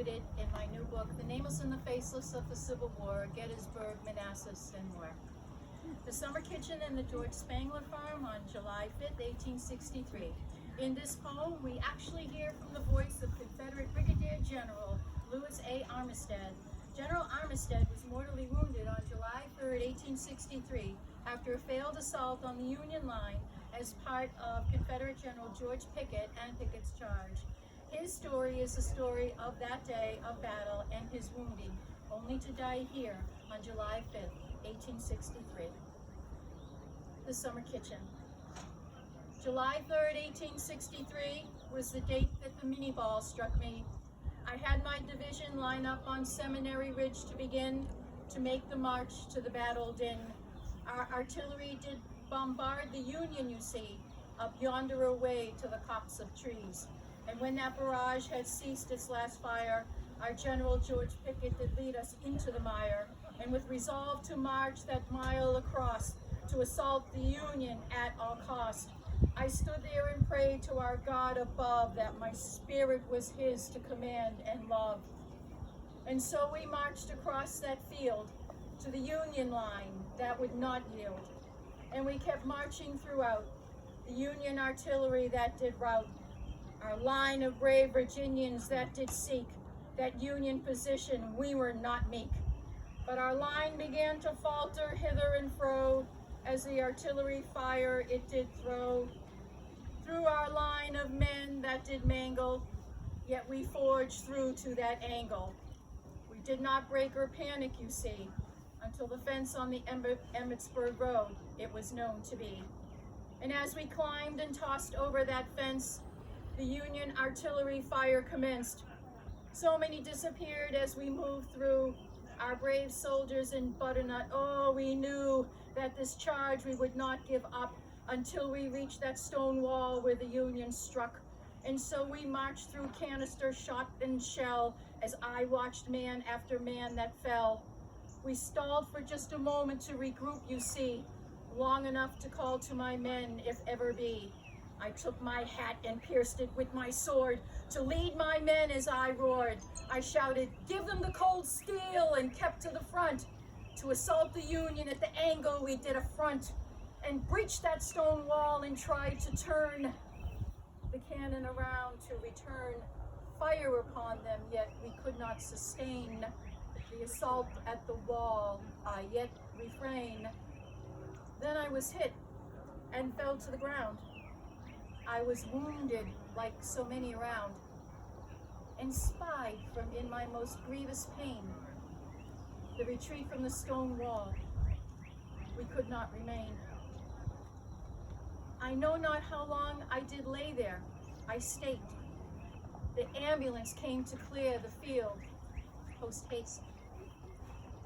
included in my new book, The Nameless and the Faceless of the Civil War, Gettysburg, Manassas, and more. The Summer Kitchen and the George Spangler Farm on July 5th, 1863. In this poem, we actually hear from the voice of Confederate Brigadier General Lewis A. Armistead. General Armistead was mortally wounded on July 3rd, 1863, after a failed assault on the Union line as part of Confederate General George Pickett and Pickett's charge. His story is the story of that day of battle and his wounding, only to die here on July 5th, 1863. The Summer Kitchen. July 3rd, 1863 was the date that the mini ball struck me. I had my division line up on Seminary Ridge to begin to make the march to the battle din. Our artillery did bombard the Union, you see, up yonder away to the copse of trees. And when that barrage had ceased its last fire, our General George Pickett did lead us into the mire, and with resolve to march that mile across, to assault the Union at all cost, I stood there and prayed to our God above that my spirit was his to command and love. And so we marched across that field to the Union line that would not yield. And we kept marching throughout, the Union artillery that did rout, our line of brave Virginians that did seek that Union position. We were not meek, but our line began to falter hither and fro as the artillery fire it did throw. Through our line of men that did mangle, yet we forged through to that angle. We did not break or panic, you see, until the fence on the Emmitsburg Road it was known to be. And as we climbed and tossed over that fence, the Union artillery fire commenced. So many disappeared as we moved through, our brave soldiers in butternut. Oh, we knew that this charge we would not give up until we reached that stone wall where the Union struck. And so we marched through canister, shot, and shell as I watched man after man that fell. We stalled for just a moment to regroup, you see, long enough to call to my men, if ever be. I took my hat and pierced it with my sword to lead my men as I roared. I shouted, "Give them the cold steel," and kept to the front to assault the Union at the angle we did affront, and breached that stone wall and tried to turn the cannon around to return fire upon them, yet we could not sustain the assault at the wall. I yet refrain. Then I was hit and fell to the ground. I was wounded like so many around, and spied from in my most grievous pain the retreat from the stone wall. We could not remain. I know not how long I did lay there. I staked. The ambulance came to clear the field post haste.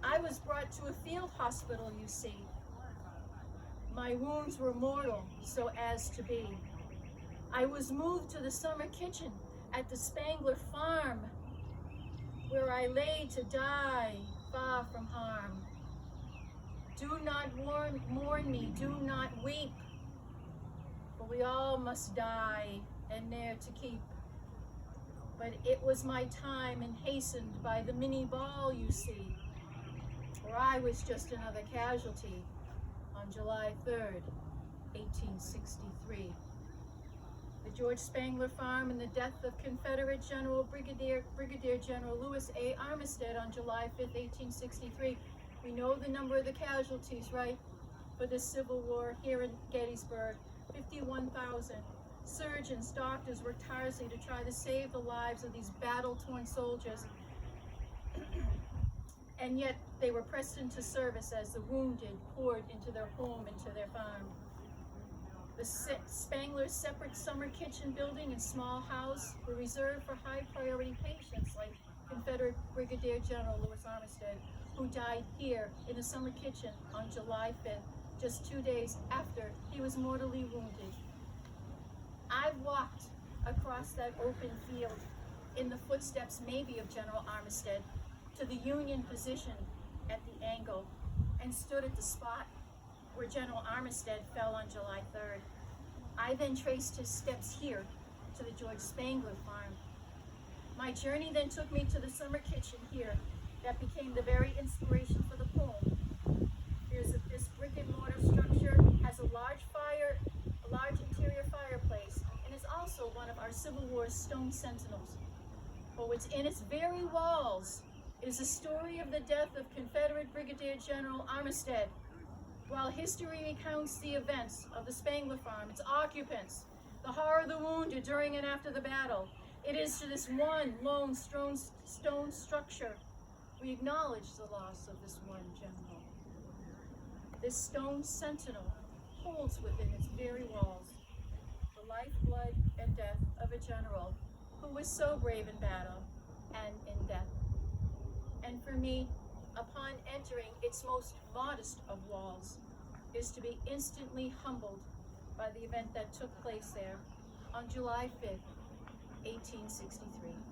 I was brought to a field hospital, you see. My wounds were mortal, so as to be. I was moved to the Summer Kitchen at the Spangler Farm, where I lay to die, far from harm. Do not mourn me, do not weep, for we all must die, and ne'er to keep. But it was my time, and hastened by the mini ball, you see, for I was just another casualty on July 3rd, 1863. The George Spangler Farm and the death of Confederate Brigadier General Lewis A. Armistead on July 5th, 1863. We know the number of the casualties, right? For the Civil War here in Gettysburg, 51,000. Surgeons, doctors worked tirelessly to try to save the lives of these battle-torn soldiers. And yet they were pressed into service as the wounded poured into their home, into their farm. The Spangler's separate summer kitchen building and small house were reserved for high-priority patients like Confederate Brigadier General Lewis Armistead, who died here in the summer kitchen on July 5th, just 2 days after he was mortally wounded. I've walked across that open field in the footsteps maybe of General Armistead to the Union position at the angle, and stood at the spot where General Armistead fell on July 3rd. I then traced his steps here to the George Spangler Farm. My journey then took me to the summer kitchen here that became the very inspiration for the poem. This brick and mortar structure has a large interior fireplace, and is also one of our Civil War stone sentinels. But what's in its very walls is the story of the death of Confederate Brigadier General Armistead. While history recounts the events of the Spangler farm, its occupants, the horror of the wounded during and after the battle, it is to this one lone stone structure we acknowledge the loss of this one general. This stone sentinel holds within its very walls the lifeblood and death of a general who was so brave in battle and in death. And for me, upon entering its most modest of walls, is to be instantly humbled by the event that took place there on July 5th, 1863.